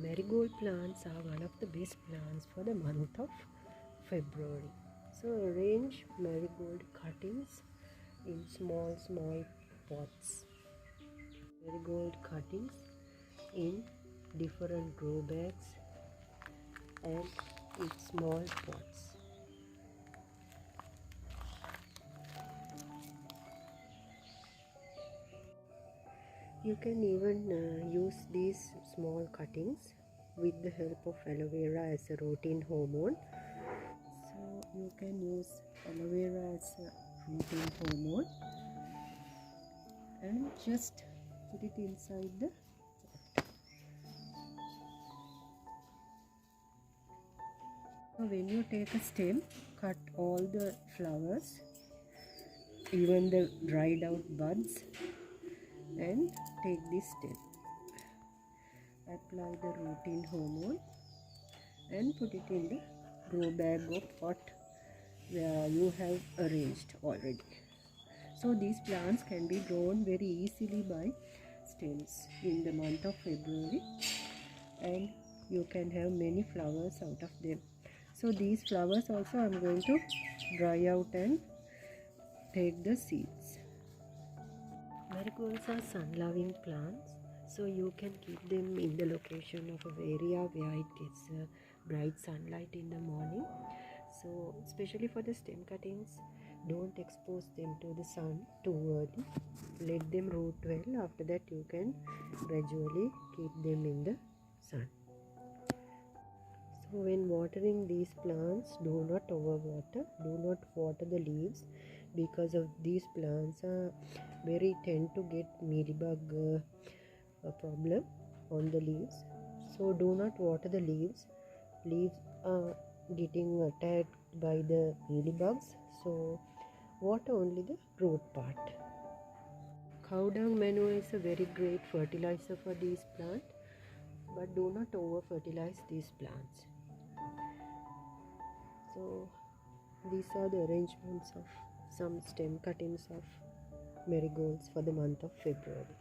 Marigold plants are one of the best plants for the month of February. So arrange marigold cuttings in small pots. Marigold cuttings in different grow bags and in small pots. You can even use these small cuttings with the help of aloe vera as a routine hormone. So you can use aloe vera as a routine hormone and just put it inside the pot. So when you take a stem, cut all the flowers, even the dried out buds, and take this stem. Apply the routine hormone and put it in the grow bag or pot where you have arranged already. So these plants can be grown very easily by stems in the month of February, and you can have many flowers out of them. So these flowers also I am going to dry out and take the seeds. Marigolds are sun-loving plants, so you can keep them in the location of an area where it gets bright sunlight in the morning. So especially for the stem cuttings, don't expose them to the sun too early. Let them root well. After that you can gradually keep them in the sun. So when watering these plants, do not overwater. Do not water the leaves, because of these plants tend to get mealybug problem on the leaves. So do not water the leaves. Leaves are getting attacked by the mealybugs, so water only the root part. Cow dung manure is a very great fertilizer for these plants, but do not over fertilize these plants. So these are the arrangements of some stem cuttings of marigolds for the month of February.